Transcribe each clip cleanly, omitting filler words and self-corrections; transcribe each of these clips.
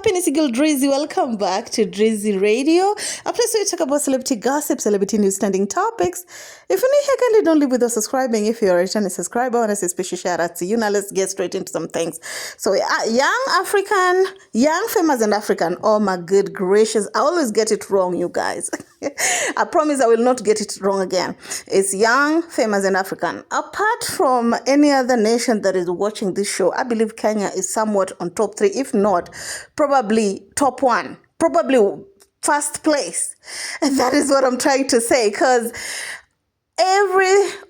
popping? It's your girl Drizzy. Welcome back to Drizzy Radio, a place where we talk about celebrity gossip, celebrity news, trending topics. If you're new here, kindly don't leave without subscribing. If you're a returning subscriber, I want to say special shout out to you. Now let's get straight into some things. So young, famous and African. Oh my good gracious. I always get it wrong, you guys. I promise I will not get it wrong again. It's young, famous and African. Apart from any other nation that is watching this show, I believe Kenya is somewhat on top 3, if not probably top 1, probably first place. And that is what I'm trying to say, because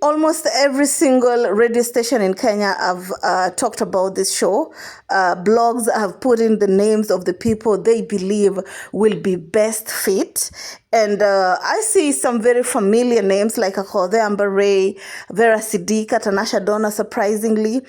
almost every single radio station in Kenya have talked about this show. Blogs have put in the names of the people they believe will be best fit. And I see some very familiar names like AKOTHEE, Vera Sidika, TANASHA, Dona, surprisingly.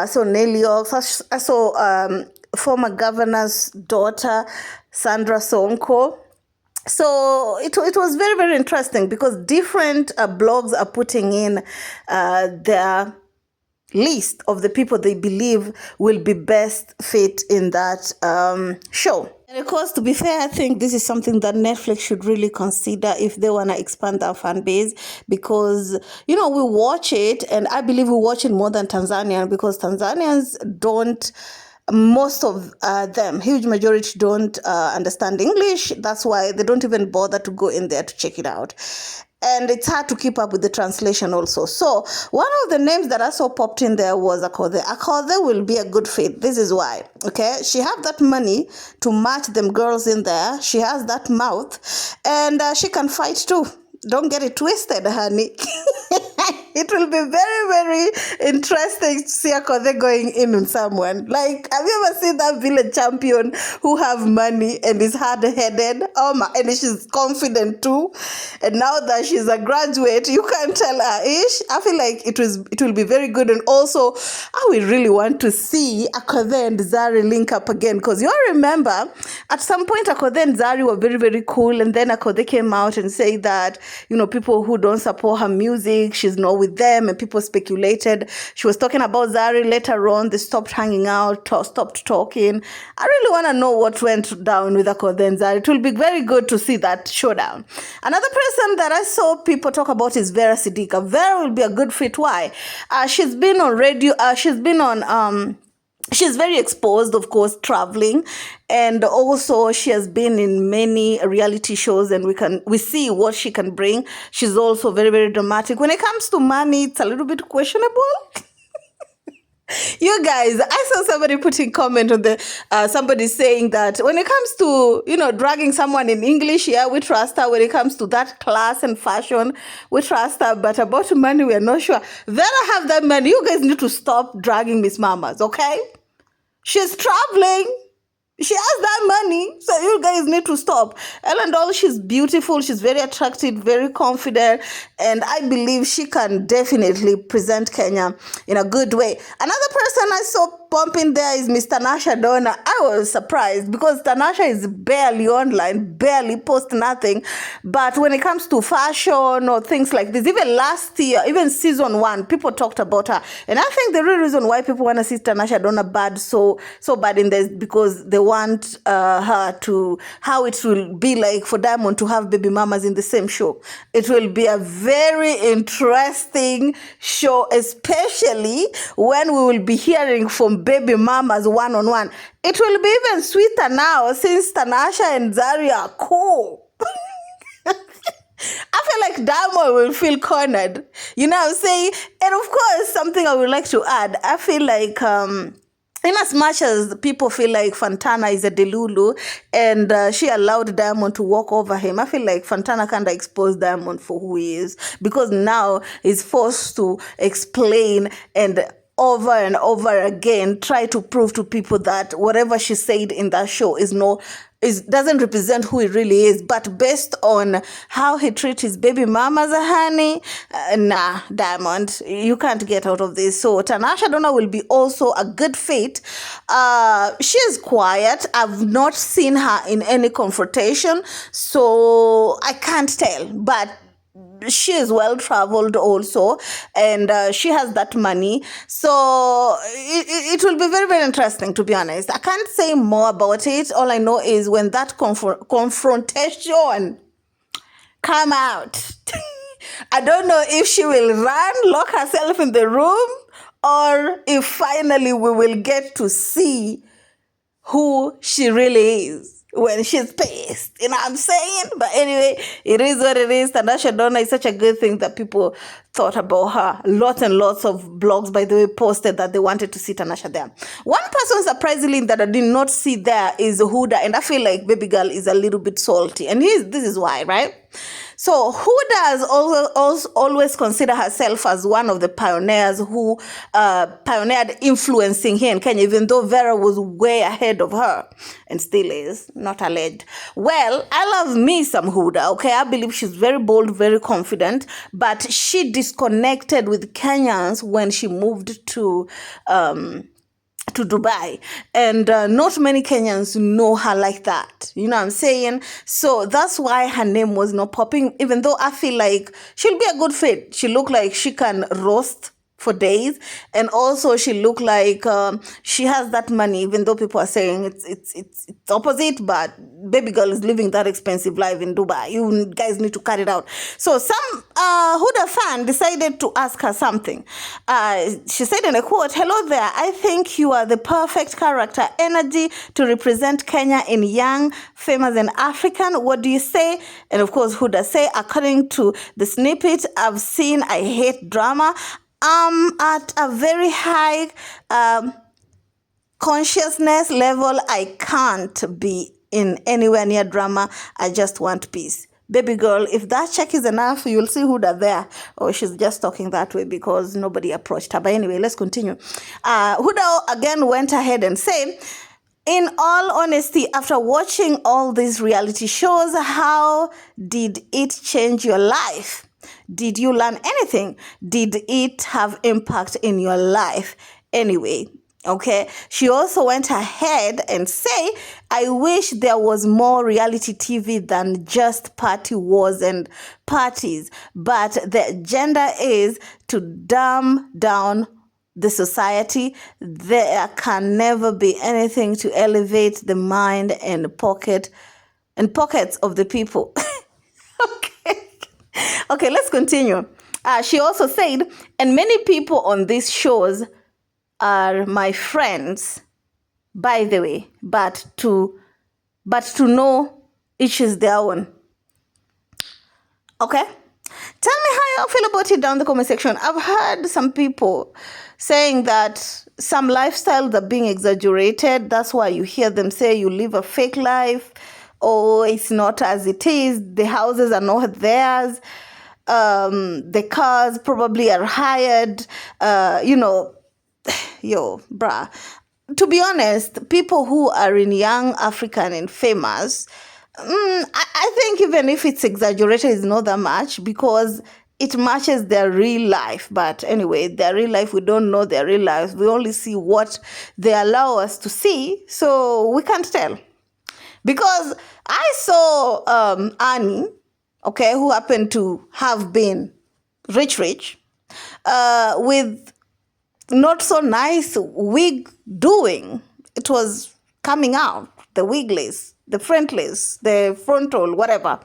So Nelly Ox, I saw former governor's daughter, Sandra Sonko. So it was very, very interesting because different blogs are putting in their list of the people they believe will be best fit in that show. And of course, to be fair, I think this is something that Netflix should really consider if they want to expand their fan base, because, we watch it, and I believe we watch it more than Tanzanian, because Tanzanians don't, most of them, huge majority, don't understand English. That's why they don't even bother to go in there to check it out. And it's hard to keep up with the translation also. So one of the names that I saw popped in there was AKOTHEE. AKOTHEE will be a good fit. This is why. Okay, she have that money to match them girls in there. She has that mouth, and she can fight too. Don't get it twisted, honey. It will be very, very interesting to see AKOTHEE going in on someone. Like, have you ever seen that village champion who have money and is hard-headed? Oh my, and she's confident too. And now that she's a graduate, you can't tell her ish. I feel like it will be very good. And also, I will really want to see AKOTHEE and Zary link up again, because you all remember at some point AKOTHEE and Zary were very, very cool, and then AKOTHEE came out and said that, people who don't support her music, she's not with them, and people speculated she was talking about Zary. Later on, they stopped hanging out, stopped talking. I really want to know what went down with AKOTHEE and Zary. It will be very good to see that showdown. Another person that I saw people talk about is Vera Sidika. Vera will be a good fit. Why? She's been on radio. She's very exposed, of course, traveling, and also she has been in many reality shows, and we see what she can bring. She's also very, very dramatic. When it comes to money, it's a little bit questionable. You guys, I saw somebody putting comment on somebody saying that when it comes to, dragging someone in English, yeah, we trust her. When it comes to that class and fashion, we trust her. But about money, we are not sure. Vera have that money. You guys need to stop dragging Miss Mamas, okay? She's traveling. She has that money, so you guys need to stop. Ellen Doll, she's beautiful, she's very attractive, very confident, and I believe she can definitely present Kenya in a good way. Another person I saw pumping there is Miss TANASHA Dona. I was surprised because TANASHA is barely online, barely post nothing. But when it comes to fashion or things like this, even last year, even season 1, people talked about her. And I think the real reason why people want to see TANASHA Dona bad, so bad in this, because they want her to, how it will be like for Diamond to have baby mamas in the same show. It will be a very interesting show, especially when we will be hearing from baby mamas one-on-one. It will be even sweeter now since TANASHA and Zary are cool. I feel like Diamond will feel cornered. You know what I'm saying? And of course, something I would like to add, I feel like in as much as people feel like Fantana is a delulu and she allowed Diamond to walk over him, I feel like Fantana kind of exposed Diamond for who he is, because now he's forced to explain and over and over again try to prove to people that whatever she said in that show doesn't represent who he really is. But based on how he treats his baby mamas, honey, nah, Diamond, you can't get out of this. So TANASHA Dona will be also a good fit. She is quiet. I've not seen her in any confrontation, so I can't tell. But she is well traveled also, and she has that money. So it will be very, very interesting, to be honest. I can't say more about it. All I know is when that confrontation come out, I don't know if she will run, lock herself in the room, or if finally we will get to see who she really is when she's pissed. You know what I'm saying? But anyway, it is what it is. TANASHA Dona is such a good thing that people thought about her. Lots and lots of blogs, by the way, posted that they wanted to see TANASHA there. One person, surprisingly, that I did not see there is Huda, and I feel like baby girl is a little bit salty. And this is why, right? So Huda has also always considered herself as one of the pioneers who pioneered influencing here in Kenya, even though Vera was way ahead of her, and still is, not alleged. Well, I love me some Huda, okay? I believe she's very bold, very confident, but she disconnected with Kenyans when she moved to Dubai, and not many Kenyans know her like that. You know what I'm saying? So that's why her name was not popping, even though I feel like she'll be a good fit. She look like she can roast for days, and also she look like she has that money, even though people are saying it's opposite, but baby girl is living that expensive life in Dubai. You guys need to cut it out. So some Huda fan decided to ask her something. She said in a quote, "Hello there, I think you are the perfect character energy to represent Kenya in young, famous and African. What do you say?" And of course Huda say, "According to the snippet I've seen, I hate drama. At a very high consciousness level, I can't be in anywhere near drama. I just want peace." Baby girl, if that check is enough, you'll see Huda there. Or she's just talking that way because nobody approached her. But anyway, let's continue. Huda again went ahead and said, "In all honesty, after watching all these reality shows, how did it change your life? Did you learn anything? Did it have impact in your life anyway?" Okay. She also went ahead and say, "I wish there was more reality TV than just party wars and parties, but the agenda is to dumb down the society. There can never be anything to elevate the mind and pockets of the people." Okay. Okay, let's continue. She also said, "And many people on these shows are my friends, by the way, but to know each is their own." Okay? Tell me how you feel about it down in the comment section. I've heard some people saying that some lifestyles are being exaggerated. That's why you hear them say you live a fake life, or it's not as it is. The houses are not theirs. The cars probably are hired. Yo, bruh. To be honest, people who are in young, African, and famous, I think even if it's exaggerated, it's not that much because it matches their real life. But anyway, their real life, we don't know their real life. We only see what they allow us to see, so we can't tell. Because I saw Annie, okay, who happened to have been rich, with not so nice wig doing. It was coming out, the wigless, the frontless, the frontal, whatever.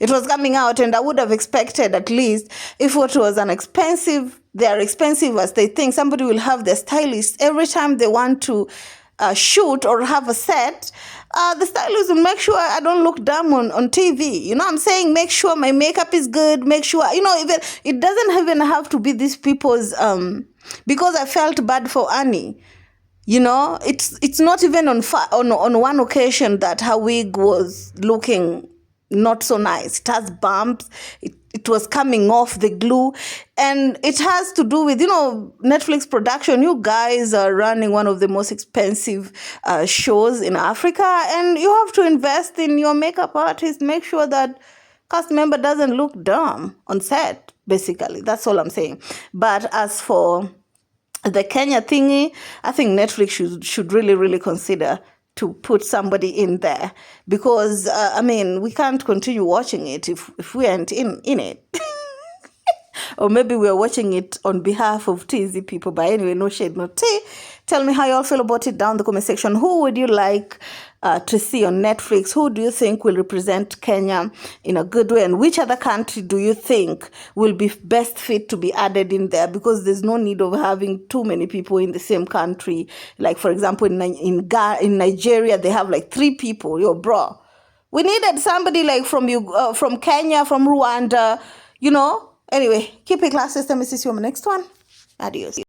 It was coming out, and I would have expected at least if it was an expensive, they are expensive as they think, somebody will have their stylist every time they want to shoot or have a set. The stylist will make sure I don't look dumb on TV. You know what I'm saying? Make sure my makeup is good. Make sure, even it doesn't even have to be these people's, because I felt bad for Annie. It's not even on one occasion that her wig was looking not so nice. It has bumps. It was coming off the glue, and it has to do with Netflix production. You guys are running one of the most expensive shows in Africa, and you have to invest in your makeup artist. Make sure that cast member doesn't look dumb on set. Basically, that's all I'm saying. But as for the Kenya thingy, I think Netflix should really, really consider to put somebody in there, because we can't continue watching it if we aren't in it. Or maybe we're watching it on behalf of TZ people. But anyway, no shade, no tea. Tell me how you all feel about it down in the comment section. Who would you like to see on Netflix? Who do you think will represent Kenya in a good way? And which other country do you think will be best fit to be added in there? Because there's no need of having too many people in the same country. Like, for example, in Nigeria, they have like 3 people. Yo, bro. We needed somebody like from Kenya, from Rwanda, you know. Anyway, keep it class system. See you on the next one. Adios.